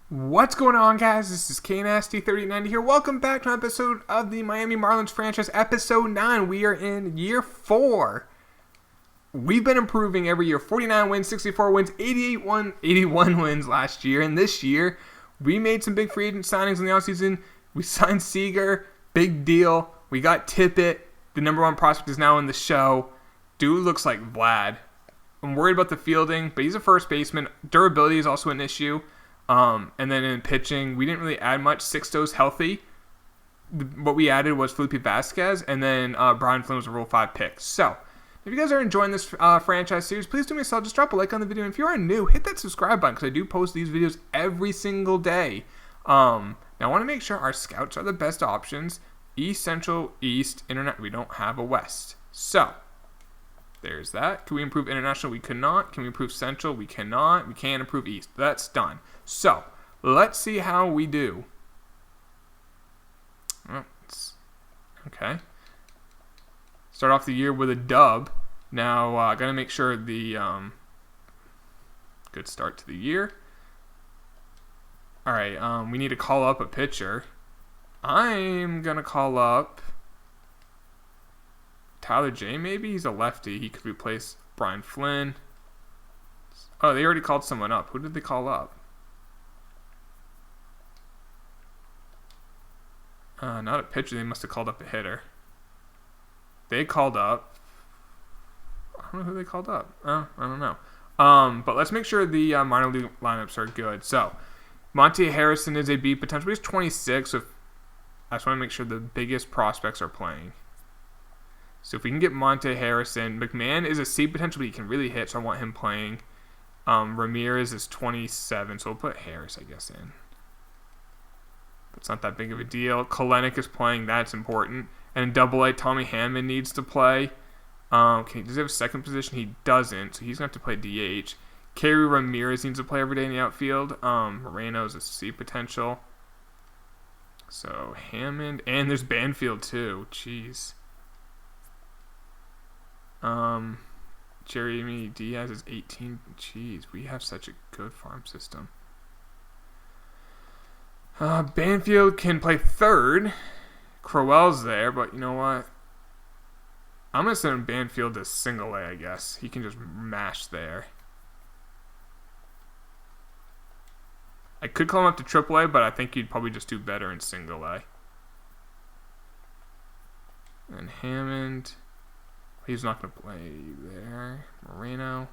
What's going on, guys? This is KNST3090 here. Welcome back to an episode of the Miami Marlins franchise, episode 9. We are in year 4. We've been improving every year. 49 wins, 64 wins, 81 wins last year. And this year, we made some big free agent signings in the offseason. We signed Seager, big deal. We got Tippett. The number one prospect is now in the show. Dude looks like Vlad. I'm worried about the fielding, but he's a first baseman. Durability is also an issue. And then in pitching, we didn't really add much. Sixto's healthy. What we added was Felipe Vasquez, and then Brian Flynn was a Rule 5 pick. So, if you guys are enjoying this franchise series, please do me a solid. Just drop a like on the video. And if you are new, hit that subscribe button because I do post these videos every single day. Now, I want to make sure our scouts are the best options. East, Central, East, Internet. We don't have a West. So, there's that. Can we improve International? We cannot. Can we improve Central? We cannot. We can improve East. That's done. So, let's see how we do. Okay. Start off the year with a dub. Now, I got to make sure the good start to the year. All right, we need to call up a pitcher. I'm going to call up Tyler J, maybe? He's a lefty. He could replace Brian Flynn. Oh, they already called someone up. Who did they call up? Not a pitcher. They must have called up a hitter. They called up. I don't know who they called up. I don't know. But let's make sure the minor league lineups are good. So, Monte Harrison is a B potential. He's 26. So I just want to make sure the biggest prospects are playing. So if we can get Monte Harrison, McMahon is a C potential, but he can really hit, so I want him playing. Ramirez is 27, so we'll put Harris, I guess, in. It's not that big of a deal. Kalenic is playing. That's important. And in Double-A, Tommy Hammond needs to play. Does he have a second position? He doesn't, so he's going to have to play DH. Kerry Ramirez needs to play every day in the outfield. Moreno is a C potential. So Hammond. And there's Banfield, too. Jeez. Jeremy Diaz is 18. Jeez, we have such a good farm system. Banfield can play third. Crowell's there, but you know what? I'm going to send Banfield to single A, I guess. He can just mash there. I could call him up to triple A, but I think he'd probably just do better in single A. And Hammond, he's not going to play there. Moreno.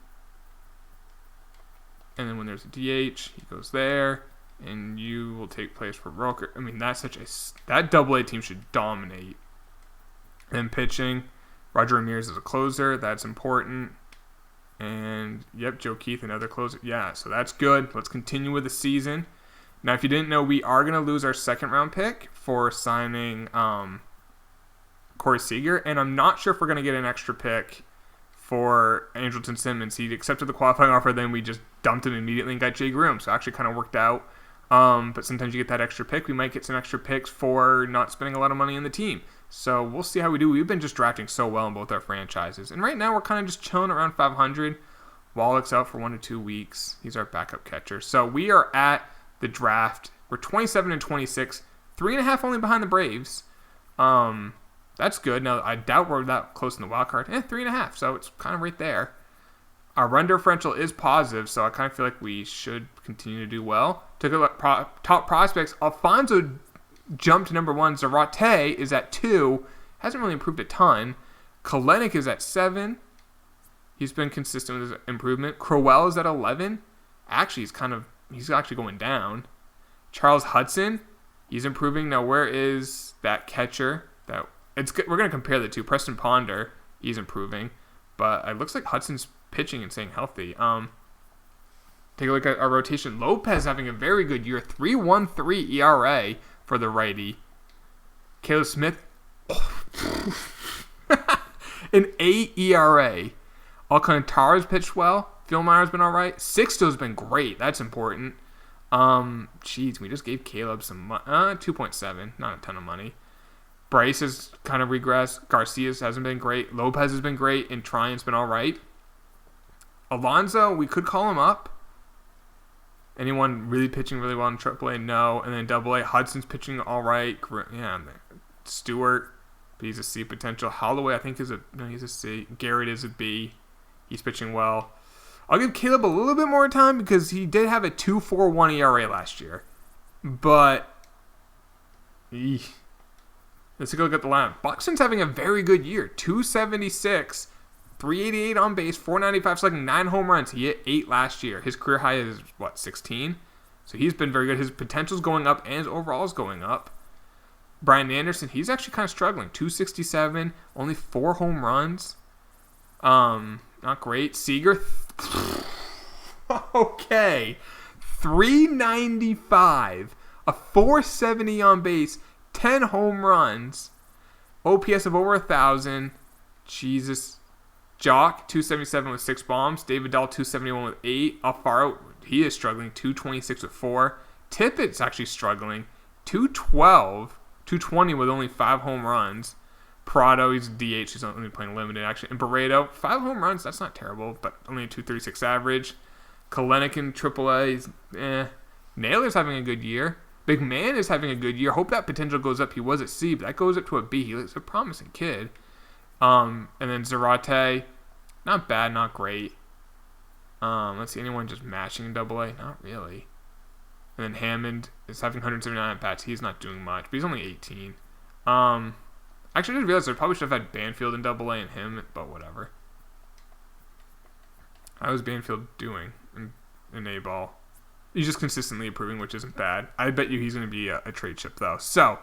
And then when there's a DH, he goes there. And you will take place for Roker. I mean, that Double-A team should dominate. And pitching, Roger Ramirez is a closer. That's important. And, yep, Joe Keith, another closer. Yeah, so that's good. Let's continue with the season. Now, if you didn't know, we are going to lose our second-round pick for signing Corey Seager. And I'm not sure if we're going to get an extra pick for Andrelton Simmons. He accepted the qualifying offer, then we just dumped him immediately and got Jay Groom. So it actually kind of worked out. But sometimes you get that extra pick. We might get some extra picks for not spending a lot of money in the team. So we'll see how we do. We've been just drafting so well in both our franchises. And right now we're kind of just chilling around 500. Wallach's out for 1 to 2 weeks. He's our backup catcher. So we are at the draft. We're 27 and 26. 3.5 only behind the Braves. That's good. Now, I doubt we're that close in the wild card. 3.5. So it's kind of right there. Our run differential is positive, so I kind of feel like we should continue to do well. Took a look at top prospects. Alfonso jumped to number 1. Zarate is at 2. Hasn't really improved a ton. Kalenic is at 7. He's been consistent with his improvement. Crowell is at 11. Actually, he's actually going down. Charles Hudson, he's improving. Now, where is that catcher? We're going to compare the two. Preston Ponder, he's improving. But it looks like Hudson's pitching and staying healthy. Take a look at our rotation. Lopez having a very good year. 3.13 ERA for the righty. Caleb Smith, an 8 ERA. Alcantara's pitched well. Phil Myers been all right. Sixto's been great. That's important. We just gave Caleb some 2.7. Not a ton of money. Bryce has kind of regressed. Garcia's hasn't been great. Lopez has been great. And Tryon's been all right. Alonso, we could call him up. Anyone really pitching really well in AAA? No. And then AA, Hudson's pitching all right. Yeah, Stewart, but he's a C potential. Holloway, I think he's a C. Garrett is a B. He's pitching well. I'll give Caleb a little bit more time because he did have a 2.41 ERA last year. But let's take a look at the lineup. Buxton's having a very good year. 276, 388 on base, 495 slugging, 9 home runs. He hit 8 last year. His career high is, 16? So he's been very good. His potential's going up and his overall's going up. Brian Anderson, he's actually kind of struggling. 267, only 4 home runs. Not great. Seager, okay. 395, a 470 on base, 10 home runs, OPS of over 1,000. Jesus. Jock, 277 with 6 bombs. David Dahl, 271 with 8. Alfaro, he is struggling, 226 with 4. Tippett's actually struggling, 220 with only 5 home runs. Prado, he's a DH, he's only playing limited actually. And Barreto, 5 home runs, that's not terrible, but only a 236 average. Kalenic in AAA, he's Naylor's having a good year. Big Man is having a good year. Hope that potential goes up. He was at C, but that goes up to a B. He's a promising kid. And then Zarate, not bad, not great. Let's see, anyone just matching in AA? Not really. And then Hammond is having 179 at-bats. He's not doing much, but he's only 18. Actually, I just realized I probably should have had Banfield in AA and him, but whatever. How is Banfield doing in A-ball? He's just consistently improving, which isn't bad. I bet you he's going to be a trade chip, though. So,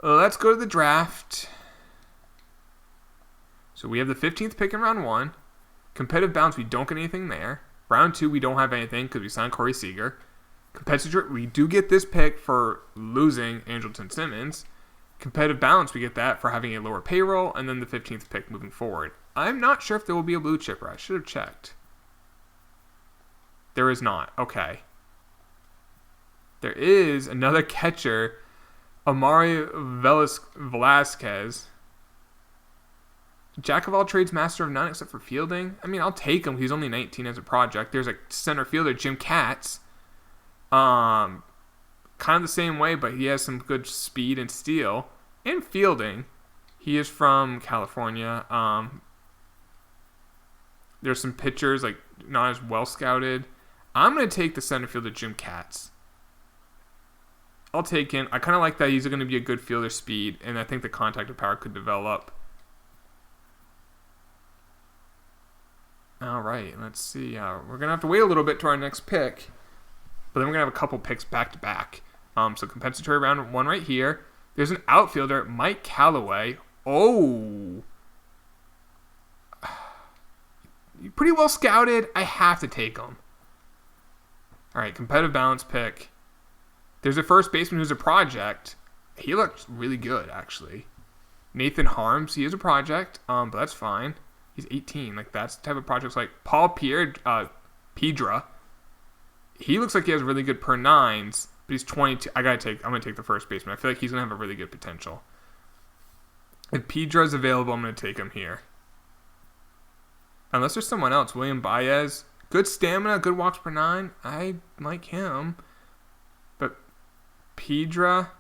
let's go to the draft. So, we have the 15th pick in round 1. Competitive balance, we don't get anything there. Round 2, we don't have anything because we signed Corey Seager. Competitive, we do get this pick for losing Andrelton Simmons. Competitive balance, we get that for having a lower payroll, and then the 15th pick moving forward. I'm not sure if there will be a blue chipper. I should have checked. There is not. Okay. There is another catcher, Amari Velasquez. Jack of all trades, master of none, except for fielding. I mean, I'll take him. He's only 19 as a project. There's a center fielder, Jim Katz. Kind of the same way, but he has some good speed and steal and fielding. He is from California. There's some pitchers like not as well scouted. I'm gonna take the center fielder, Jim Katz. I'll take him. I kind of like that he's going to be a good fielder speed, and I think the contact and power could develop. All right, let's see. We're going to have to wait a little bit to our next pick, but then we're going to have a couple picks back-to-back. So compensatory round 1 right here. There's an outfielder, Mike Callaway. Oh. Pretty well scouted. I have to take him. All right, competitive balance pick. There's a first baseman who's a project. He looked really good, actually. Nathan Harms, he is a project, but that's fine. He's 18. Like, that's the type of projects like Paul Pedra. He looks like he has really good per nines, but he's 22. I'm going to take the first baseman. I feel like he's going to have a really good potential. If Pedra's available, I'm going to take him here. Unless there's someone else. William Baez. Good stamina, good walks per 9. I like him. But Pedra,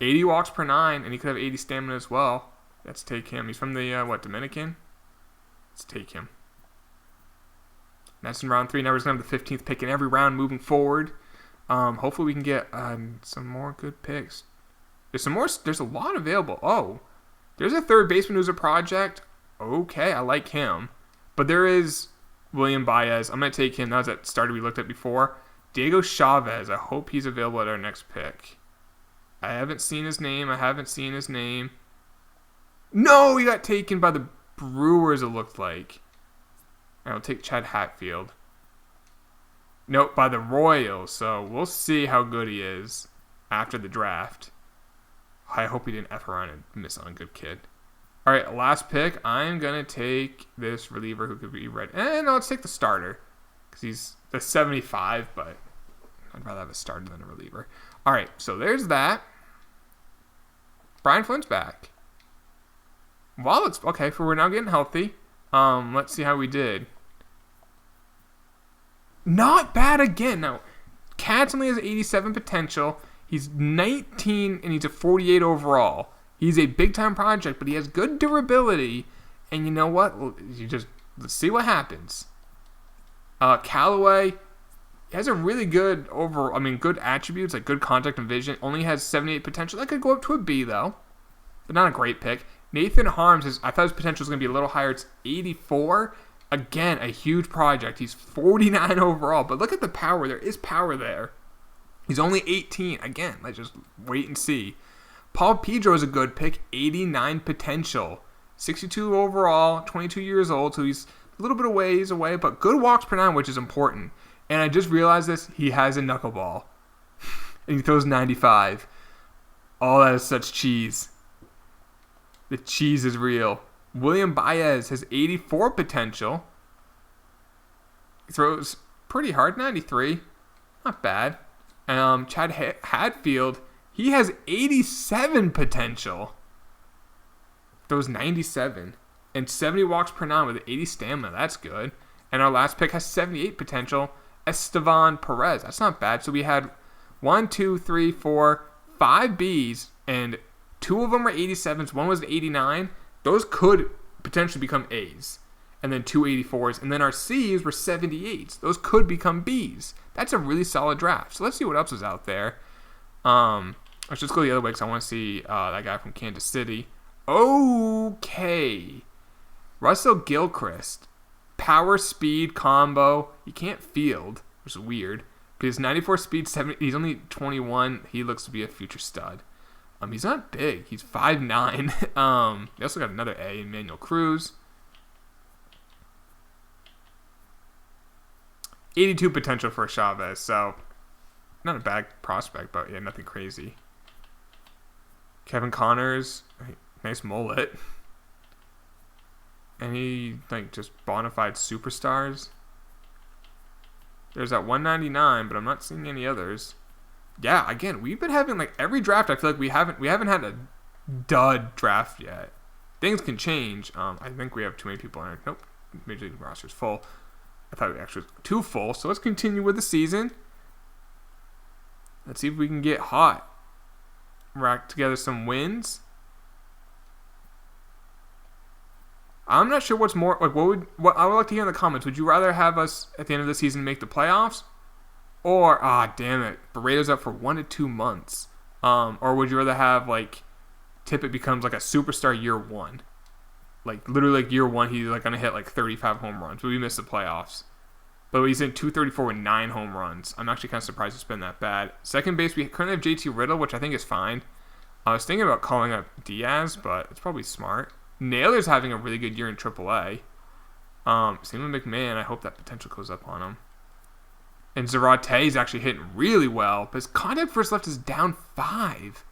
80 walks per 9, and he could have 80 stamina as well. Let's take him. He's from the, Dominican? Let's take him. That's in round 3. Now we're just going to have the 15th pick in every round moving forward. Hopefully we can get some more good picks. There's a lot available. Oh, there's a third baseman who's a project. Okay, I like him. But there is William Baez. I'm going to take him. That was that starter we looked at before. Diego Chavez. I hope he's available at our next pick. I haven't seen his name. No, he got taken by the Brewers, it looked like. I'll take Chad Hatfield. Nope, by the Royals. So we'll see how good he is after the draft. I hope he didn't F around and miss on a good kid. All right, last pick. I'm going to take this reliever who could be ready. No, let's take the starter because he's the 75, but I'd rather have a starter than a reliever. All right, so there's that. Brian Flynn's back. Okay, we're now getting healthy. Let's see how we did. Not bad again. Now, Katz only has 87 potential. He's 19 and he's a 48 overall. He's a big time project, but he has good durability. And you know what? Let's see what happens. Callaway has a really good good attributes, like good contact and vision. Only has 78 potential. That could go up to a B though, but not a great pick. Nathan Harms I thought his potential was going to be a little higher. It's 84. Again, a huge project. He's 49 overall, but look at the power. There is power there. He's only 18. Again, let's just wait and see. Paul Pedro is a good pick. 89 potential. 62 overall, 22 years old, so he's a little bit of ways away, but good walks per nine, which is important. And I just realized this. He has a knuckleball. And he throws 95. Oh, that is such cheese. The cheese is real. William Baez has 84 potential. He throws pretty hard, 93. Not bad. Chad Hadfield, he has 87 potential. Throws 97. And 70 walks per nine with 80 stamina. That's good. And our last pick has 78 potential. Estevan Perez. That's not bad. So we had 5 Bs, and 2 of them were 87s. One was 89. Those could potentially become A's. And then 2 84s. And then our C's were 78s. Those could become B's. That's a really solid draft. So let's see what else is out there. Let's just go the other way because I want to see that guy from Kansas City. Okay. Russell Gilchrist. Power speed combo. You can't field, which is weird. But he's 94 speed, 70. He's only 21. He looks to be a future stud. He's not big. He's 5'9". They also got another A, Emmanuel Cruz. 82 potential for Chavez, so not a bad prospect, but yeah, nothing crazy. Kevin Connors, nice mullet. Any just bona fide superstars? There's that 199, but I'm not seeing any others. Yeah, again, we've been having every draft. I feel like we haven't had a dud draft yet. Things can change. I think we have too many people on it. Nope, Major League roster's full. I thought it actually was too full. So let's continue with the season. Let's see if we can get hot. Rack together some wins. I'm not sure what's more what I would like to hear in the comments. Would you rather have us at the end of the season make the playoffs, or damn it, Barredo's up for 1 to 2 months, or would you rather have Tippett becomes a superstar year one, literally year one he's gonna hit 35 home runs, but we missed the playoffs. But he's in 234 with 9 home runs. I'm actually kind of surprised it's been that bad. Second base, we currently have JT Riddle, which I think is fine. I was thinking about calling up Diaz, but it's probably smart. Naylor's having a really good year in AAA. Same with McMahon. I hope that potential goes up on him. And Zarate is actually hitting really well, but his contact first left is down 5.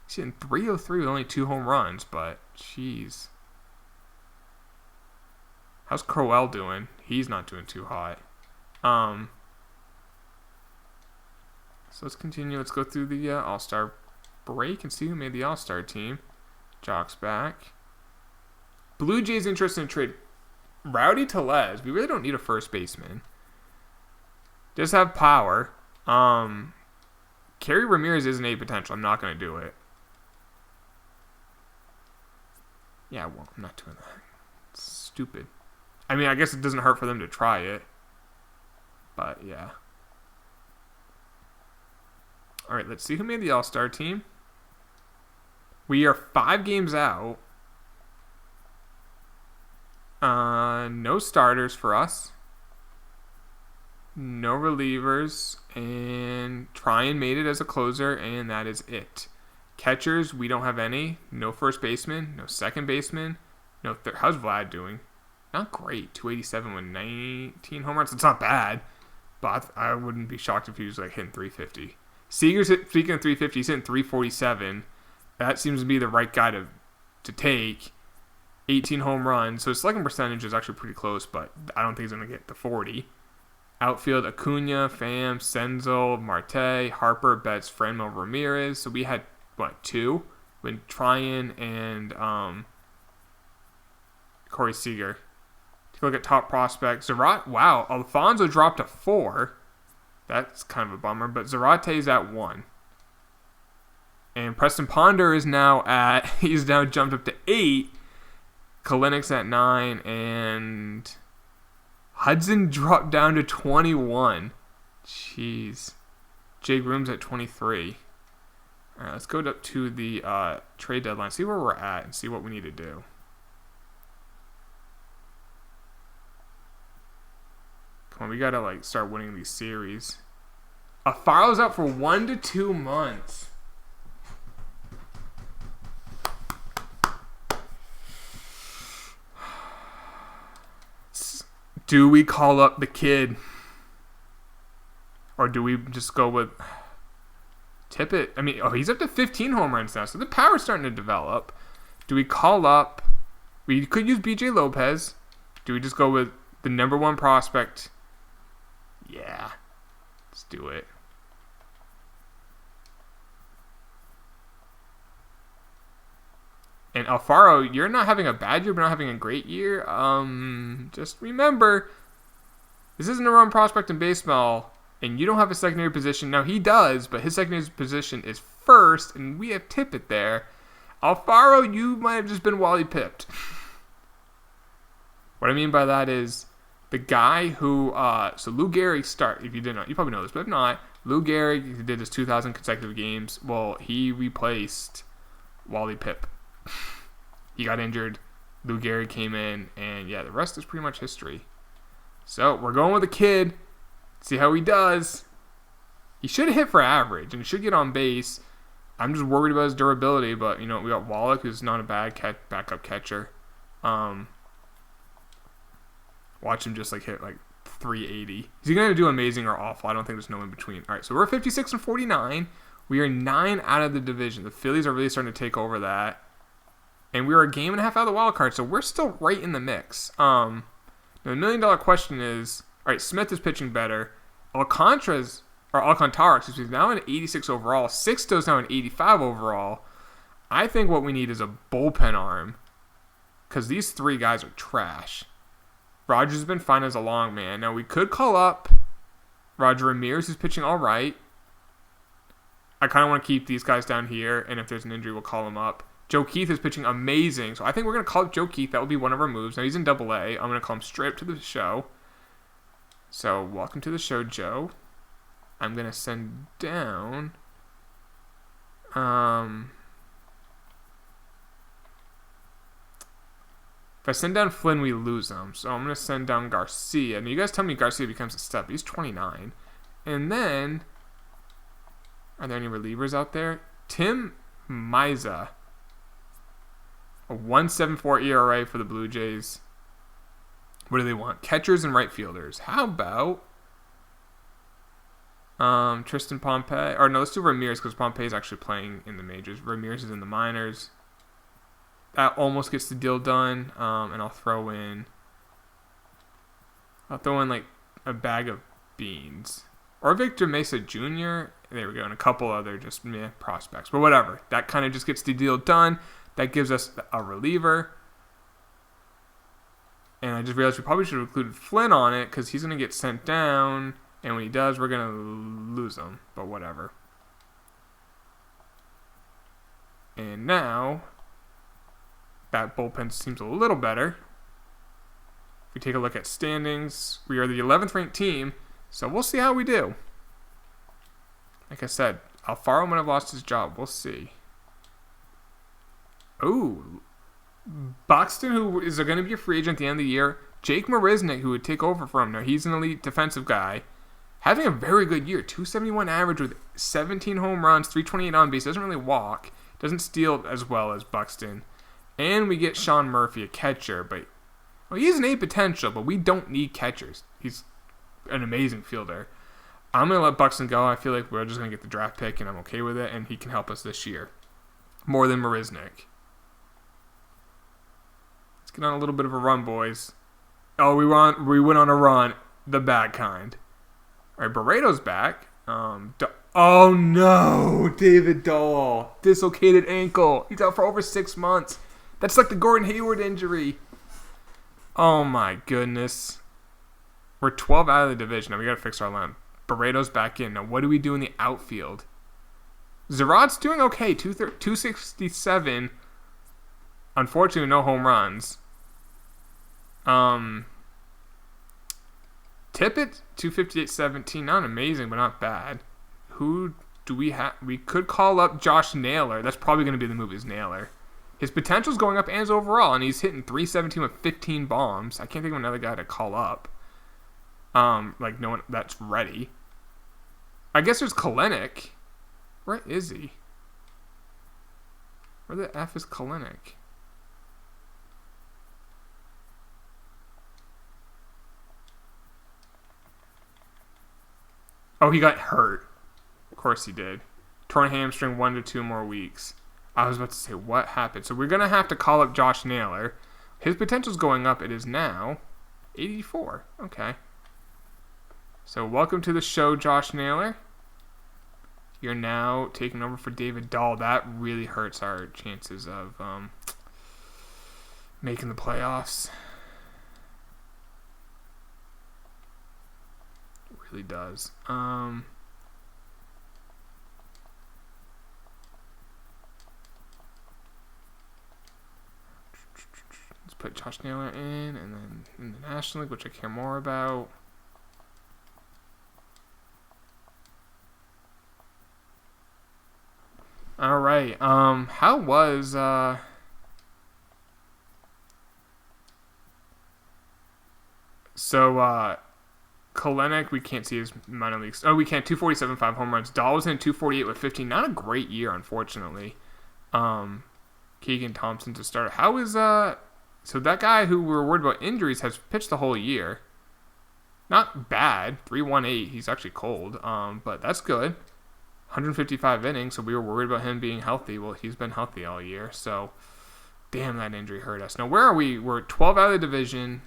He's hitting 303 with only 2 home runs, but jeez. How's Crowell doing? He's not doing too hot. So let's continue. Let's go through the All-Star break and see who made the All-Star team. Jock's back. Blue Jays interested in trade Rowdy Tellez. We really don't need a first baseman. Just have power. Kerry Ramirez isn't a potential. I'm not going to do it. Yeah, well, I'm not doing that. It's stupid. I mean, I guess it doesn't hurt for them to try it. But, yeah. All right, let's see who made the All-Star team. We are 5 games out. No starters for us. No relievers. And Tryon made it as a closer, and that is it. Catchers, we don't have any. No first baseman. No second baseman. No how's Vlad doing? Not great. 287 with 19 home runs. It's not bad. But I wouldn't be shocked if he was hitting 350. Seager's speaking of 350, he's hitting 347. That seems to be the right guy to take. 18 home runs. So his slugging percentage is actually pretty close, but I don't think he's going to get to 40. Outfield, Acuna, Pham, Senzel, Marte, Harper, Betts, Franmil, Ramirez. So we had, 2? When Tryon and Corey Seager. go look at top prospects. Wow, Alfonso dropped to 4. That's kind of a bummer, but Zarate's at 1. And Preston Ponder is he's now jumped up to 8. Kalinic's at 9, and Hudson dropped down to 21. Jeez. Jake Room's at 23. All right, let's go up to the trade deadline, see where we're at, and see what we need to do. Come on, we gotta start winning these series. Alfaro's out for 1 to 2 months. Do we call up the kid? Or do we just go with Tippett? I mean, he's up to 15 home runs now, so the power's starting to develop. Do we call up? We could use BJ Lopez. Do we just go with the number 1 prospect? Yeah. Let's do it. And Alfaro, you're not having a bad year, but not having a great year. Just remember, this isn't a run prospect in baseball, and you don't have a secondary position. Now, he does, but his secondary position is first, and we have Tippett there. Alfaro, you might have just been Wally pipped. What I mean by that is the guy who, so Lou Gehrig if you didn't know, you probably know this, but if not, Lou Gehrig did his 2,000 consecutive games. Well, he replaced Wally Pipp. He got injured. Lou Gehrig came in, and yeah, the rest is pretty much history. So we're going with the kid. See how he does. He should hit for average, and he should get on base. I'm just worried about his durability, but we got Wallach, who's not a bad backup catcher. Watch him just hit 380. Is he going to do amazing or awful? I don't think there's no in between. All right, so we're 56 and 49. We are 9 out of the division. The Phillies are really starting to take over that. And we are a game and a half out of the wild card, so we're still right in the mix. The $1 million question is, all right, Smith is pitching better. Alcantara, is now an 86 overall. Sixto's now an 85 overall. I think what we need is a bullpen arm, because these 3 guys are trash. Rogers has been fine as a long man. Now, we could call up Roger Ramirez, who's pitching all right. I kind of want to keep these guys down here, and if there's an injury, we'll call them up. Joe Keith is pitching amazing, so I think we're going to call up Joe Keith. That will be one of our moves. Now, he's in Double-A. I'm going to call him straight up to the show. So, welcome to the show, Joe. I'm going to send down... If I send down Flynn, we lose him. So, I'm going to send down Garcia. Now, you guys tell me Garcia becomes a step. He's 29. And then... Are there any relievers out there? Tim Maiza. A 1.74 ERA for the Blue Jays. What do they want? Catchers and right fielders. How about Tristan Pompey? Or no, let's do Ramirez because Pompey is actually playing in the majors. Ramirez is in the minors. That almost gets the deal done. And I'll throw in a bag of beans. Or Victor Mesa Jr. There we go. And a couple other just prospects. But whatever. That kind of just gets the deal done. That gives us a reliever. And I just realized we probably should have included Flynn on it because he's going to get sent down. And when he does, we're going to lose him. But whatever. And now, that bullpen seems a little better. If we take a look at standings, we are the 11th ranked team. So we'll see how we do. Like I said, Alfaro might have lost his job. We'll see. Ooh. Buxton, who is going to be a free agent at the end of the year. Jake Marisnick, who would take over for him. Now, he's an elite defensive guy. Having a very good year. 271 average with 17 home runs, 328 on base. Doesn't really walk. Doesn't steal as well as Buxton. And we get Sean Murphy, a catcher. But he has an A potential, but we don't need catchers. He's an amazing fielder. I'm going to let Buxton go. I feel like we're just going to get the draft pick, and I'm okay with it, and he can help us this year. More than Marisnick. Let's get on a little bit of a run, boys. Oh, we went on a run. The bad kind. All right, Barreto's back. Oh, no. David Dahl. Dislocated ankle. He's out for over 6 months. That's like the Gordon Hayward injury. Oh my goodness. We're 12 out of the division. Now we got to fix our line. Barreto's back in. Now what do we do in the outfield? Zerod's doing okay. 267. Unfortunately, no home runs. Tippett, 258-17. Not amazing, but not bad. Who do we have? We could call up Josh Naylor. That's probably going to be the move, is Naylor. His potential's going up and his overall, and he's hitting 317 with 15 bombs. I can't think of another guy to call up. Like no one that's ready. I guess there's Kalenic. Where is he? Where the F is Kalenic? Oh, he got hurt. Of course he did. Torn hamstring, 1 to 2 more weeks. I was about to say, what happened? So we're going to have to call up Josh Naylor. His potential's going up. It is now 84. Okay. So welcome to the show, Josh Naylor. You're now taking over for David Dahl. That really hurts our chances of making the playoffs. It really does. Let's put Josh Naylor in, and then in the National League, which I care more about. All right. How was Kalenic? We can't see his minor leagues. Oh, we can't. 247, 5 home runs. Dahl was in 248 with 15. Not a great year, unfortunately. Keegan Thompson's a starter. How is so that guy who we were worried about injuries has pitched the whole year. Not bad. 318. He's actually cold. But that's good. 155 innings, so we were worried about him being healthy. Well, he's been healthy all year, so damn, that injury hurt us. Now, where are we? We're 12 out of the division.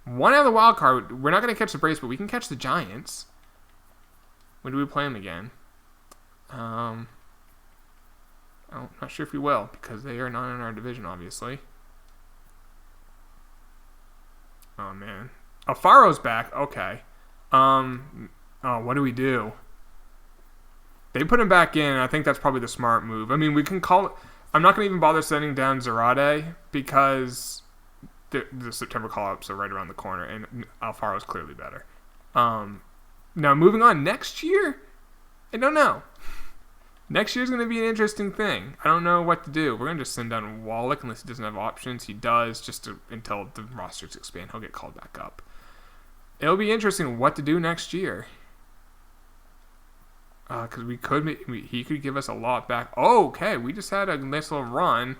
1 out of the wild card. We're not going to catch the Braves, but we can catch the Giants. When do we play them again? I'm not sure if we will, because they are not in our division, obviously. Oh, man. Alfaro's back. Okay. Oh, what do we do? They put him back in. I think that's probably the smart move. I mean, we can call it. I'm not going to even bother sending down Zarate because the September call-ups are right around the corner, and Alfaro's clearly better. Now, moving on. Next year, I don't know. Next year's going to be an interesting thing. I don't know what to do. We're going to just send down Wallach unless he doesn't have options. He does, until the rosters expand. He'll get called back up. It'll be interesting what to do next year. Because he could give us a lot back. Oh, okay, we just had a nice little run.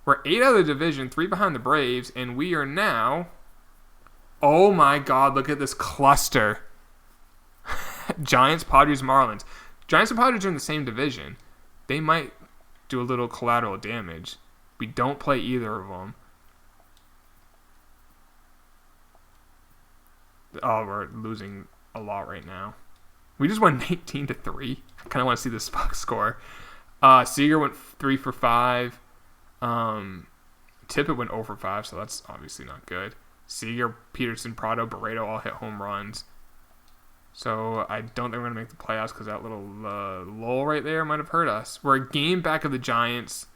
We're 8 out of the division, 3 behind the Braves, and we are now. Oh my God! Look at this cluster. Giants, Padres, Marlins. Giants and Padres are in the same division. They might do a little collateral damage. We don't play either of them. Oh, we're losing a lot right now. We just won 19-3. I kind of want to see this score. Seager went 3 for 5. Tippett went 0 for 5, so that's obviously not good. Seager, Peterson, Prado, Barreto all hit home runs. So I don't think we're going to make the playoffs because that little lull right there might have hurt us. We're a game back of the Giants.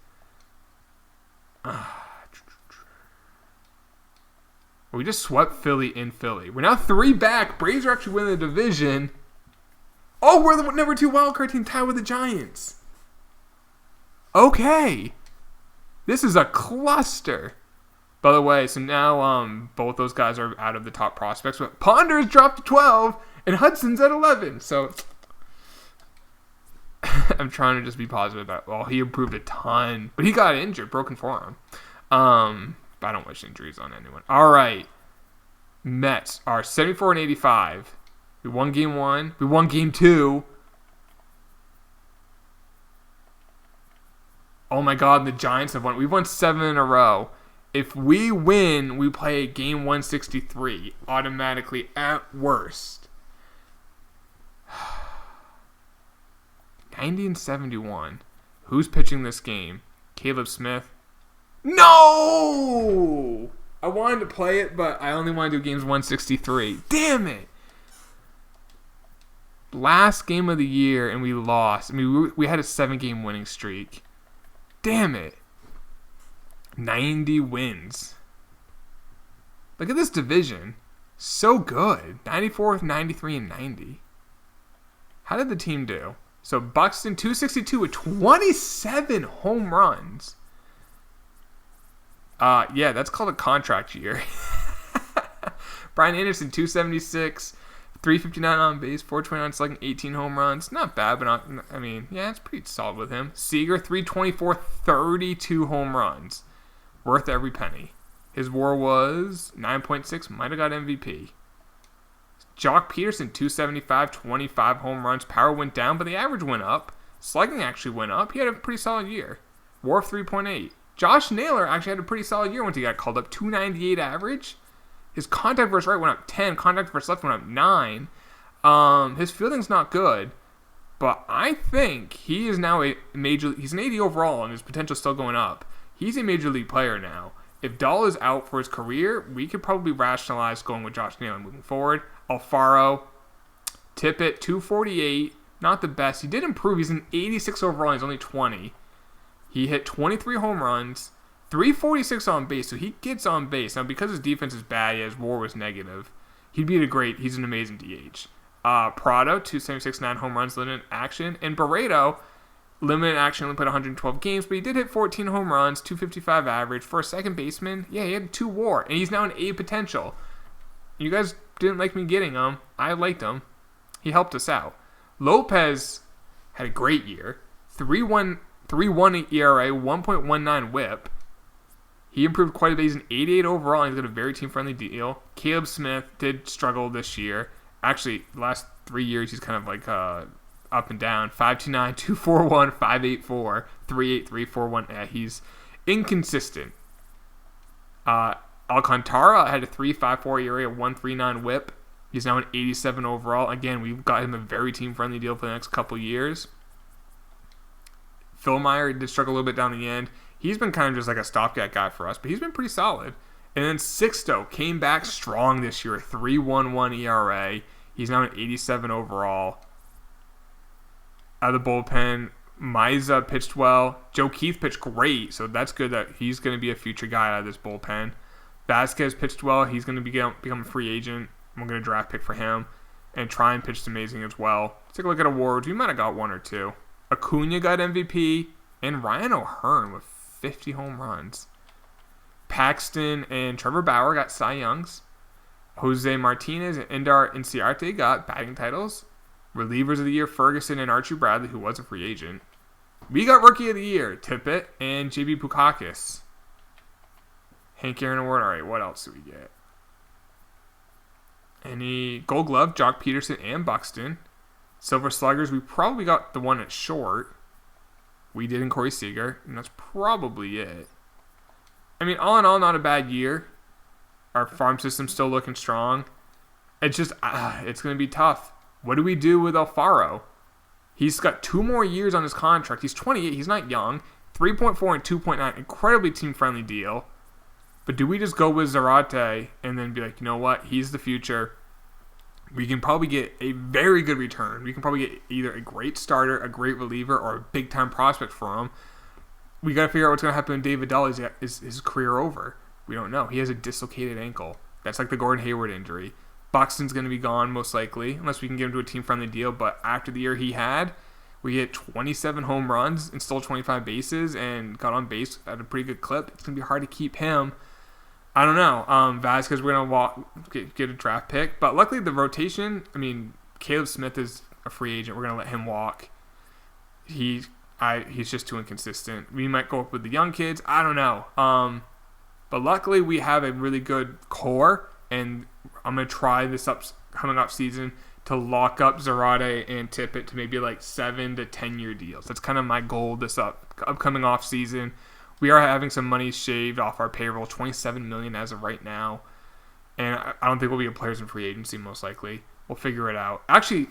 We just swept Philly in Philly. We're now 3 back. Braves are actually winning the division. Oh, we're the number 2 wildcard team tied with the Giants. Okay. This is a cluster. By the way, so now both those guys are out of the top prospects. But Ponder's dropped to 12, and Hudson's at 11. So I'm trying to just be positive about it. Well, he improved a ton. But he got injured, broken forearm. But I don't wish injuries on anyone. All right. Mets are 74-85. We won game 1. We won game 2. Oh my God, the Giants have won. We've won 7 in a row. If we win, we play game 163 automatically at worst. 90-71. Who's pitching this game? Caleb Smith. No! I wanted to play it, but I only wanted to do games 163. Damn it! Last game of the year, and we lost. I mean, we had a 7-game winning streak. Damn it. 90 wins. Look at this division. So good. 94th, 93, and 90. How did the team do? So Buxton, 262 with 27 home runs. Yeah, that's called a contract year. Brian Anderson, 276, 359 on base, 429 slugging, 18 home runs. Not bad, but it's pretty solid with him. Seager, 324, 32 home runs. Worth every penny. His WAR was 9.6, might have got MVP. Jock Peterson, 275, 25 home runs. Power went down, but the average went up. Slugging actually went up. He had a pretty solid year. WAR of 3.8. Josh Naylor actually had a pretty solid year once he got called up. 298 average. His contact versus right went up 10. Contact versus left went up 9. His fielding's not good, but I think he is now he's an 80 overall and his potential's still going up. He's a major league player now. If Dahl is out for his career, we could probably rationalize going with Josh Naylor moving forward. Alfaro, Tippett, 248. Not the best. He did improve. He's an 86 overall. He's only 20. He hit 23 home runs, 346 on base, so he gets on base. Now, because his defense is bad, his WAR was negative. He's an amazing DH. Prado, 276, 9 home runs, limited action. And Barreto, limited action, only played 112 games, but he did hit 14 home runs, 255 average. For a second baseman, yeah, he had 2 WAR, and he's now an A potential. You guys didn't like me getting him. I liked him. He helped us out. Lopez had a great year. 3.1 ERA, 1.19 WHIP. He improved quite a bit. He's an 88 overall, and he's got a very team-friendly deal. Caleb Smith did struggle this year. Actually, the last 3 years, he's kind of like up and down. 5.29, 2.41, 5.84, 3.83, 4.1. Yeah, he's inconsistent. Alcantara had a 3.54 ERA, a 1.39 WHIP. He's now an 87 overall. Again, we've got him a very team-friendly deal for the next couple years. Philmeyer did struggle a little bit down the end. He's been kind of just like a stopgap guy for us, but he's been pretty solid. And then Sixto came back strong this year, 3.11 ERA. He's now an 87 overall. Out of the bullpen, Miza pitched well. Joe Keith pitched great, so that's good that he's going to be a future guy out of this bullpen. Vasquez pitched well. He's going to become a free agent. I'm going to draft pick for him. And Tryon pitched amazing as well. Let's take a look at awards. We might have got 1 or 2. Acuna got MVP, and Ryan O'Hearn with 50 home runs. Paxton and Trevor Bauer got Cy Youngs. Jose Martinez and Ender Inciarte got batting titles. Relievers of the year, Ferguson and Archie Bradley, who was a free agent. We got Rookie of the Year, Tippett and JB Pukakis. Hank Aaron Award. All right, what else do we get? Any Gold Glove, Jock Peterson and Buxton. Silver Sluggers, we probably got the one at short. We did in Corey Seager, and that's probably it. I mean, all in all, not a bad year. Our farm system's still looking strong. It's just, it's going to be tough. What do we do with Alfaro? He's got 2 more years on his contract. He's 28. He's not young. 3.4 and 2.9. Incredibly team-friendly deal. But do we just go with Zarate and then be like, you know what? He's the future. We can probably get a very good return. We can probably get either a great starter, a great reliever, or a big-time prospect for him. We got to figure out what's going to happen when David Dahl is his career over. We don't know. He has a dislocated ankle. That's like the Gordon Hayward injury. Buxton's going to be gone most likely, unless we can get him to a team-friendly deal. But after the year he had, we hit 27 home runs and stole 25 bases and got on base at a pretty good clip. It's going to be hard to keep him. I don't know. Vasquez, we're going to get a draft pick. But luckily the rotation, I mean, Caleb Smith is a free agent. We're going to let him walk. He's just too inconsistent. We might go up with the young kids. I don't know. But luckily we have a really good core, and I'm going to try this coming up season to lock up Zarate and Tippett to maybe like 7 to 10 year deals. That's kind of my goal this upcoming off season. We are having some money shaved off our payroll, $27 million as of right now. And I don't think we'll be players in free agency, most likely. We'll figure it out. Actually,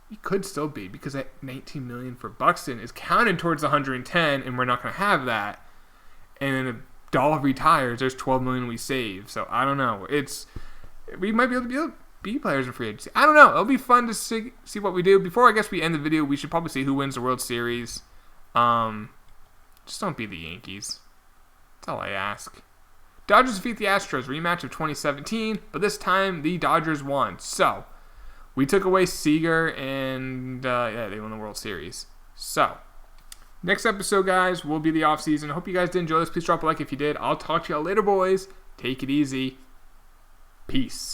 we could still be, because that $19 million for Buxton is counted towards the 110, and we're not going to have that. And then Dahl retires, there's $12 million we save. So I don't know. We might be able to be players in free agency. I don't know. It'll be fun to see what we do. Before I guess we end the video, we should probably see who wins the World Series. Just don't be the Yankees. That's all I ask. Dodgers defeat the Astros, rematch of 2017, but this time the Dodgers won. So we took away Seager, and they won the World Series. So next episode, guys, will be the offseason. I hope you guys did enjoy this. Please drop a like if you did. I'll talk to y'all later, boys. Take it easy. Peace.